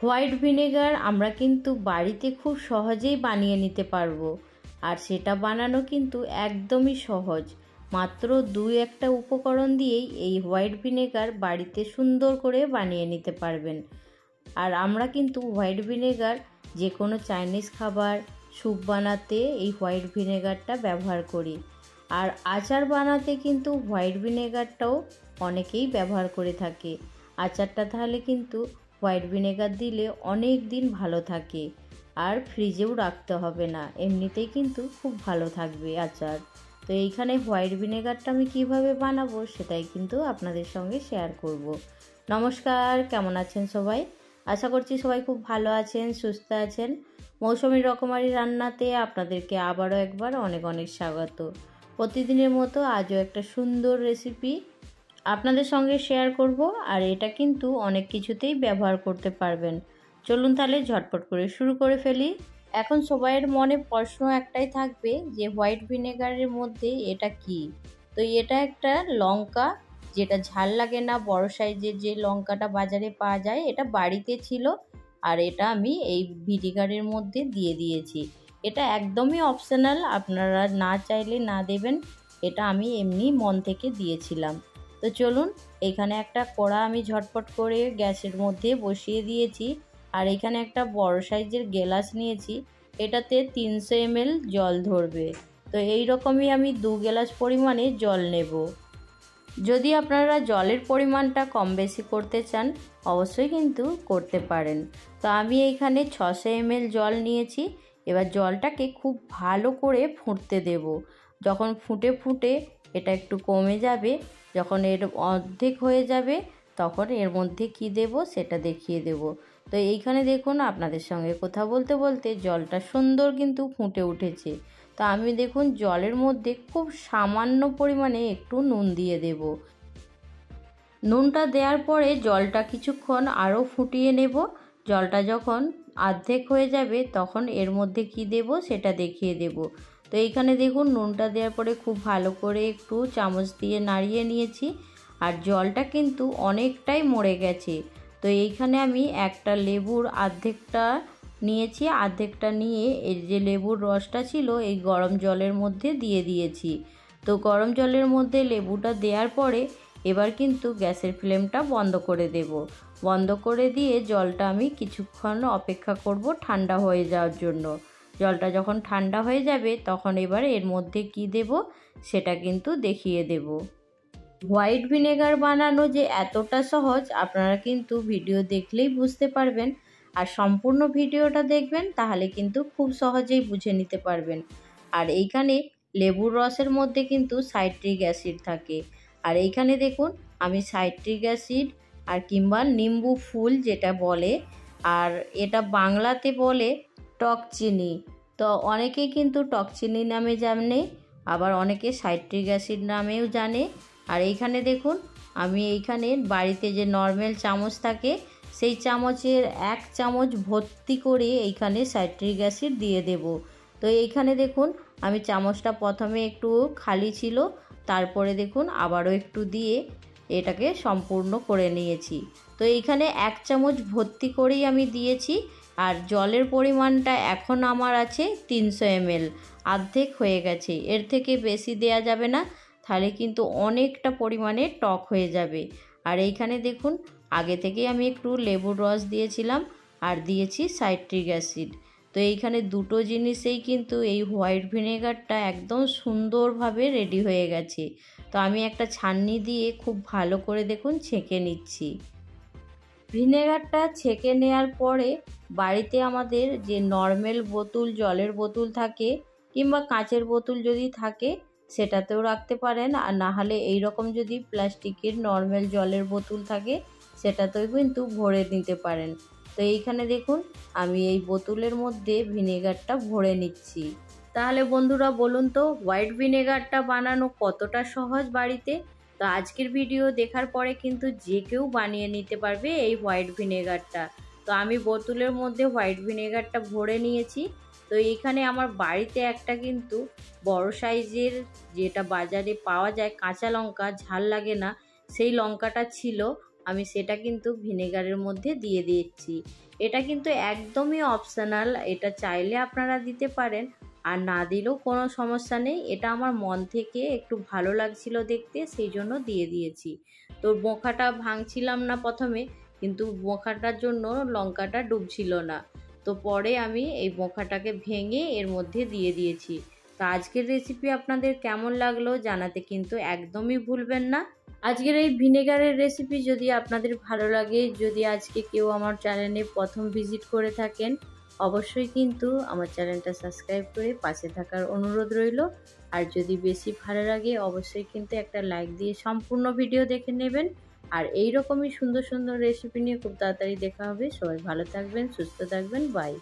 White vinegar আমরা কিন্তু বাড়িতে খুব সহজেই বানিয়ে নিতে পারবো। আর সেটা বানানো কিন্তু একদমই সহজ। মাত্র 2-1টা উপকরণ দিয়েই এই হোয়াইট ভিনেগার বাড়িতে সুন্দর করে বানিয়ে নিতে পারবেন। আর আমরা কিন্তু হোয়াইট ভিনেগার যে কোনো চাইনিজ খাবার, স্যুপ বানাতে এই হোয়াইট ভিনেগারটা ব্যবহার করি। আর আচার বানাতে কিন্তু হোয়াইট ভিনেগারটাও অনেকেই ব্যবহার করে থাকে। আচারটা তাহলে কিন্তু হোয়াইট ভিনেগার দিলে অনেক দিন ভালো থাকে, আর ফ্রিজেও রাখতে হবে না, এমনিতেই কিন্তু খুব ভালো থাকবে আচার। তো এইখানে হোয়াইট ভিনেগারটা আমি কিভাবে বানাবো সেটাই কিন্তু আপনাদের সঙ্গে শেয়ার করব। নমস্কার, কেমন আছেন সবাই? আশা করছি সবাই খুব ভালো আছেন, সুস্থ আছেন। মৌসুমী রকমারি রান্নাতে আপনাদেরকে আবারও একবার অনেক অনেক স্বাগত। প্রতিদিনের মতো আজও একটা সুন্দর রেসিপি আপনাদের সঙ্গে শেয়ার করব। আর এটা কিন্তু অনেক কিছুতেই ব্যবহার করতে পারবেন। চলুন তাহলে ঝটপট করে শুরু করে ফেলি। এখন সবাইয়ের মনে প্রশ্ন একটাই থাকবে যে হোয়াইট ভিনেগারের মধ্যে এটা কি। তো এটা একটা লঙ্কা, যেটা ঝাল লাগে না, বড় সাইজের যে লঙ্কাটা বাজারে পাওয়া যায়, এটা বাড়িতে ছিল। আর এটা আমি এই ভিনেগারের মধ্যে দিয়ে দিয়েছি। এটা একদমই অপশনাল, আপনারা না চাইলে না দেবেন। এটা আমি এমনি মন থেকে দিয়েছিলাম। তো চলুন, এখানে একটা কড়া আমি ঝটপট করে গ্যাসের মধ্যে বসিয়ে দিয়েছি। আর এখানে একটা বড় সাইজের গ্লাস নিয়েছি, এটাতে 300 ml জল ধরবে। তো এই রকমই আমি 2 গ্লাস পরিমাণে জল নেব। যদি আপনারা জলের পরিমাণটা কম বেশি করতে চান অবশ্যই কিন্তু করতে পারেন। তো আমি এইখানে 600 ml জল নিয়েছি। এবার জলটাকে খুব ভালো করে ফুটতে দেব। যখন ফুটে ফুটে এটা একটু কমে যাবে, যখন এর অর্ধেক হয়ে যাবে, তখন এর মধ্যে কি দেব সেটা দেখিয়ে দেব। তো এইখানে দেখুন, আপনাদের সঙ্গে কথা বলতে বলতে জলটা সুন্দর কিন্তু ফুটে উঠেছে। তো আমি দেখুন জলের মধ্যে খুব সামান্য পরিমাণে একটু নুন দিয়ে দেব। নুনটা দেওয়ার পরে জলটা কিছুক্ষণ আরও ফুটিয়ে নেব। জলটা যখন অর্ধেক হয়ে যাবে তখন এর মধ্যে কি দেব সেটা দেখিয়ে দেব। তো এইখানে দেখুন নুনটা দেওয়ার পরে খুব ভালো করে একটু চামচ দিয়ে নাড়িয়ে নিয়েছি। আর জলটা কিন্তু অনেকটাই মরে গেছে। তো এইখানে আমি একটা লেবুর অর্ধেকটা নিয়েছি, অর্ধেকটা নিয়ে এর যে লেবুর রসটা ছিল এই গরম জলের মধ্যে দিয়ে দিয়েছি। তো গরম জলের মধ্যে লেবুটা দেওয়ার পরে এবার কিন্তু গ্যাসের ফ্লেমটা বন্ধ করে দেব। বন্ধ করে দিয়ে জলটা আমি কিছুক্ষণ অপেক্ষা করব ঠান্ডা হয়ে যাওয়ার জন্য। জলটা যখন ঠান্ডা হয়ে যাবে তখন এবার এর মধ্যে কি দেব সেটা কিন্তু দেখিয়ে দেব। হোয়াইট ভিনেগার বানানো যে এতটা সহজ আপনারা কিন্তু ভিডিও দেখলেই বুঝতে পারবেন। আর সম্পূর্ণ ভিডিওটা দেখবেন, তাহলে কিন্তু খুব সহজেই বুঝে নিতে পারবেন। আর এইখানে লেবুর রসের মধ্যে কিন্তু সাইট্রিক অ্যাসিড থাকে। আর এইখানে দেখুন আমি সাইট্রিক অ্যাসিড আর কিংবা নিম্বু ফুল যেটা বলে, আর এটা বাংলাতে বলে টক চিনি। তো অনেকেই কিন্তু টক চিনি নামে জানে, আবার অনেকে সাইট্রিক অ্যাসিড নামেও জানে। আর এইখানে দেখুন আমি এইখানে বাড়িতে যে নর্মাল চামচ থাকে সেই চামচের 1 চামচ ভর্তি করে এইখানে সাইট্রিক অ্যাসিড দিয়ে দেব। তো এইখানে দেখুন আমি চামচটা প্রথমে একটু খালি ছিল, তারপরে দেখুন আবারও একটু দিয়ে এটাকে সম্পূর্ণ করে নিয়েছি। তো এইখানে 1 চামচ ভর্তি করেই আমি দিয়েছি। আর জলের পরিমাণটা এখন আমার আছে 300 ml, অর্ধেক হয়ে গেছে। এর থেকে বেশি দেয়া যাবে না, তাহলে কিন্তু অনেকটা পরিমাণে টক হয়ে যাবে। আর এইখানে দেখুন আগে থেকেই আমি একটু লেবুর রস দিয়েছিলাম আর দিয়েছি সাইট্রিক অ্যাসিড। তো এইখানে দুটো জিনিসেই কিন্তু এই হোয়াইট ভিনেগারটা একদম সুন্দরভাবে রেডি হয়ে গেছে। তো আমি একটা ছাঁকনি দিয়ে খুব ভালো করে দেখুন ছেঁকে নিচ্ছি। ভিনেগারটা ছেঁকে নেওয়ার পরে বাড়িতে আমাদের যে নর্মাল বোতল, জলের বোতল থাকে কিংবা কাঁচের বোতল যদি থাকে সেটাতেও রাখতে পারেন। আর না হলে এইরকম যদি প্লাস্টিকের নর্মাল জলের বোতল থাকে সেটাতেও কিন্তু ভরে নিতে পারেন। তো এইখানে দেখুন আমি এই বোতলের মধ্যে ভিনেগারটা ভরে নিচ্ছি। তাহলে বন্ধুরা বলুন তো হোয়াইট ভিনেগারটা বানানো কতটা সহজ বাড়িতে। তো আজকের ভিডিও দেখার পরে কিন্তু যে কেউ বানিয়ে নিতে পারবে এই হোয়াইট ভিনেগারটা। তো আমি বোতলের মধ্যে হোয়াইট ভিনেগারটা ভরে নিয়েছি। তো এইখানে আমার বাড়িতে একটা কিন্তু বড় সাইজের যেটা বাজারে পাওয়া যায় কাঁচা লঙ্কা, ঝাল লাগে না সেই লঙ্কাটা ছিল। আমি সেটা কিন্তু ভিনেগারের মধ্যে দিয়ে দিচ্ছি। এটা কিন্তু একদমই অপশনাল, এটা চাইলে আপনারা দিতে পারেন, আর না দিলেও কোনো সমস্যা নেই। এটা আমার মন থেকে একটু ভালো লাগছিল দেখতে, সেই জন্য দিয়ে দিয়েছি। তো বোঁখাটা ভাঙছিলাম না প্রথমে, কিন্তু বোঁখাটার জন্য লঙ্কাটা ডুবছিল না। তো পরে আমি এই বোঁখাটাকে ভেঙে এর মধ্যে দিয়ে দিয়েছি। তো আজকের রেসিপি আপনাদের কেমন লাগলো জানাতে কিন্তু একদমই ভুলবেন না। আজকের এই ভিনেগারের রেসিপি যদি আপনাদের ভালো লাগে, যদি আজকে কেউ আমার চ্যানেলে প্রথম ভিজিট করে থাকেন, অবশ্যই কিন্তু আমার চ্যানেলটা সাবস্ক্রাইব করে পাশে থাকার অনুরোধ রইল। আর যদি বেশি ভালো লাগে অবশ্যই কিন্তু একটা লাইক দিয়ে সম্পূর্ণ ভিডিও দেখে নেবেন। আর এই রকমই সুন্দর সুন্দর রেসিপি নিয়ে খুব তাড়াতাড়ি দেখা হবে। সবাই ভালো থাকবেন, সুস্থ থাকবেন, বাই।